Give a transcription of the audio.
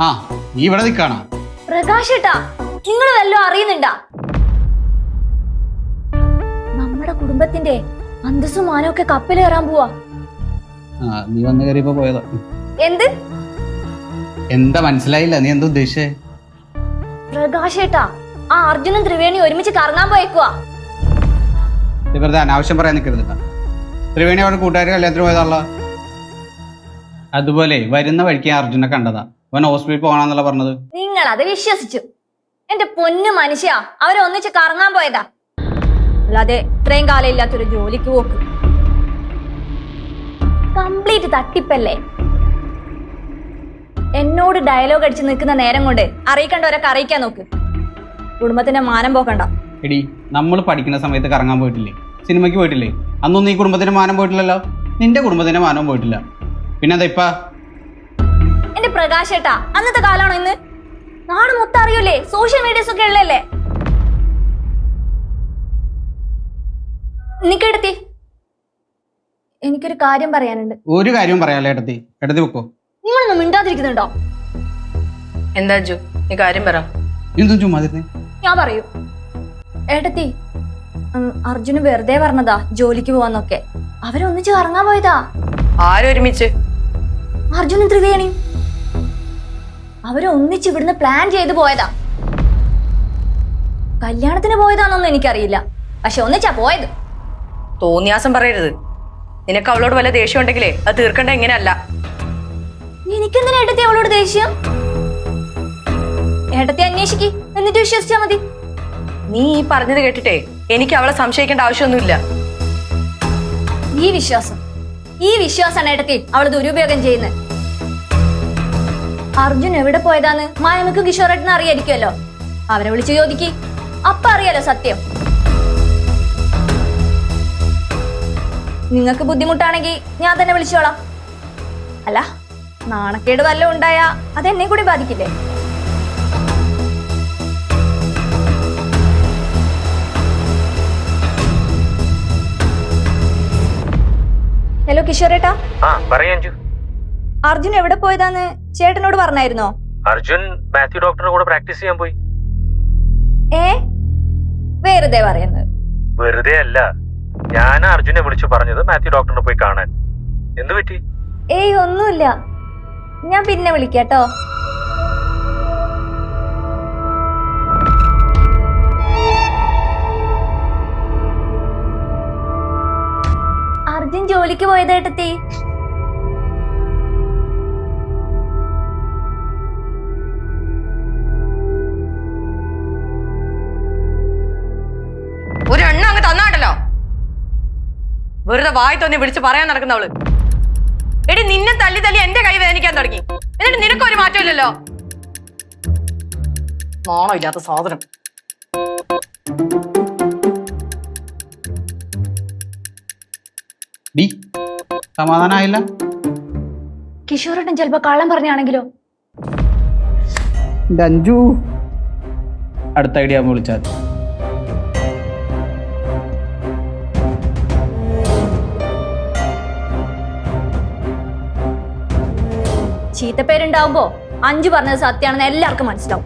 ആ നീ ഇവിടെ നിൽക്കാണോ? പ്രകാശേട്ടാ, നിങ്ങൾ വല്ലതും അറിയുന്നുണ്ടാ? നമ്മുടെ കുടുംബത്തിന്റെ അന്തസ്സും മാനമൊക്കെ കപ്പൽ കയറാൻ പോവാ. നീ വന്ന് കയറിയപ്പോ പോയതാ. എന്ത്? എന്താ മനസ്സിലായില്ല, നീ എന്താ ഉദ്ദേശിച്ചേ? പ്രകാശേട്ടാ, ആ അർജുനും ത്രിവേണി ഒരുമിച്ച് കറങ്ങാൻ പോയേക്കുവാ. വെറുതെ അനാവശ്യം പറയാൻ നിൽക്കരുത്. ത്രിവേണി അവിടെ കൂട്ടുകാർ കല്യാണത്തിന് പോയതാണല്ലോ. അതുപോലെ വരുന്ന വഴിക്ക് അർജുനെ കണ്ടതാ. അവൻ ഹോസ്പിറ്റലിൽ പോകണമെന്നല്ല പറഞ്ഞത്. നിങ്ങൾ അത് വിശ്വസിച്ചു. എന്റെ പൊന്നു മനുഷ്യ, അവരെ ഒന്നിച്ച് കറങ്ങാൻ പോയതാ, അല്ലാതെ ഇത്രയും കാലം ഇല്ലാത്തൊരു ജോലിക്ക് പോക്ക്. കംപ്ലീറ്റ് തട്ടിപ്പല്ലേ. എന്നോട് ഡയലോഗ് അടിച്ച് നിൽക്കുന്ന നേരം കൊണ്ട് അറിയിക്കേണ്ടവരൊക്കെ അറിയിക്കാൻ നോക്ക്. കുടുംബത്തിന്റെ മാനം പോക്കണ്ട. എടി, നമ്മൾ പഠിക്കുന്ന സമയത്ത് കറങ്ങാൻ പോയിട്ടില്ലേ? സിനിമയ്ക്ക് പോയിട്ടില്ലേ? അന്നൊന്നും ഈ കുടുംബത്തിന്റെ മാനം പോയിട്ടില്ലല്ലോ. നിന്റെ കുടുംബത്തിന്റെ മാനവും പോയിട്ടില്ല. പിന്നെ എന്താ ഇപ്പ? എന്റെ പ്രകാശേട്ടാ, അന്നത്തെ കാലാണോ ഇന്ന്? നാട് മൊത്തം അറിയൂലേ, സോഷ്യൽ മീഡിയസ് ഒക്കെ ഉള്ളല്ലേ. നിക്കെടുത്തി, എനിക്കൊരു കാര്യം പറയാനുണ്ട്. ഒരു കാര്യവും പറയാല്ലേ ഏട്ടത്തി. ഏട്ടത്തി വെക്കോ. നിങ്ങളൊന്നും മിണ്ടാതിരിക്കുന്നുണ്ടോ? എന്താ അഞ്ജു, നീ കാര്യം പറ. എന്തും ചുമ്മാതിരുന്നേ. ഞാൻ പറയൂ. ഏട്ടത്തി, അർജുന് വെറുതെ പറഞ്ഞതാ ജോലിക്ക് പോവാന്നൊക്കെ. അവരൊന്നിച്ച് കറങ്ങാൻ പോയതാ. ആരൊരുമിച്ച്? അർജുനും ത്രിവേണിയും അവരൊന്നിച്ച് ഇവിടുന്ന് പ്ലാൻ ചെയ്ത് പോയതാ. കല്യാണത്തിന് പോയതാണെന്നൊന്നും എനിക്കറിയില്ല, പക്ഷെ ഒന്നിച്ചാ പോയത്. തോന്നിയാസം പറയരുത്. നിനക്ക് അവളോട് വല്ല ദേഷ്യം ഉണ്ടെങ്കിലേ അത് തീർക്കണ്ട. ഇങ്ങനെയല്ല. എനിക്കെന്തിനാ ഏട്ടത്തി അവളോട് ദേഷ്യം? ഏട്ടത്തി അന്വേഷിക്ക്, എന്നിട്ട് വിശ്വസിച്ചാ മതി. നീ ഈ പറഞ്ഞത് കേട്ടിട്ടേ എനിക്ക് അവളെ സംശയിക്കേണ്ട ആവശ്യമൊന്നുമില്ല. ഈ വിശ്വാസാണ് ഏട്ടത്തി അവള് ദുരുപയോഗം ചെയ്യുന്നത്. അർജുൻ എവിടെ പോയതാന്ന് മായമ്മക്കും കിഷോറേട്ടനും അറിയായിരിക്കുമല്ലോ. അവരെ വിളിച്ച് ചോദിക്ക്, അപ്പ അറിയാലോ സത്യം. നിങ്ങൾക്ക് ബുദ്ധിമുട്ടാണെങ്കിൽ ഞാൻ തന്നെ വിളിച്ചോളാം. അല്ല, നാണക്കേട് വല്ലതും ഉണ്ടായാ അതെന്നെ കൂടി ബാധിക്കില്ലേ? ഹലോ കിഷോറേട്ടാ. അർജുൻ എവിടെ പോയതാന്ന് ചേട്ടനോട് പറഞ്ഞായിരുന്നോ? അർജുൻ മാത്യു ഡോക്ടറുടെ കൂടെ പ്രാക്ടീസ് ചെയ്യാൻ പോയി. വെറുതെ പറയുന്നത്? വെറുതെ അല്ല, ഞാൻ അർജുനെ വിളിച്ചു പറഞ്ഞത് മാത്യു ഡോക്ടറിനെ പോയി കാണാൻ. എന്തു പറ്റി? ഒന്നുമില്ല, ഞാൻ പിന്നെ വിളിക്കാട്ടോ. അർജുൻ ജോലിക്ക് പോയതേട്ടത്തി. ഒരു എണ്ണ അങ്ങ് തന്നാണ്ടല്ലോ. വെറുതെ വായി തോന്നി വിളിച്ച് പറയാൻ നടക്കുന്നവള്. എടി, നിന്നെ തല്ലി തല്ലി എന്റെ കൈ വേദനിക്കാൻ തുടങ്ങി. എന്നിട്ട് നിനക്കൊരു മാറ്റമില്ലല്ലോ. നാണോ ഇല്ലാത്ത സാധനം. സമാധാനായില്ല? കിഷോറേട്ടൻ ചിലപ്പോ കള്ളം പറഞ്ഞാണെങ്കിലോ? അഞ്ജു, അടുത്ത ഐഡിയ വിളിച്ചാൽ ചീത്തപ്പേരുണ്ടാവുമ്പോ അഞ്ചു പറഞ്ഞത് സത്യാണെന്ന് എല്ലാവർക്കും മനസ്സിലാവും.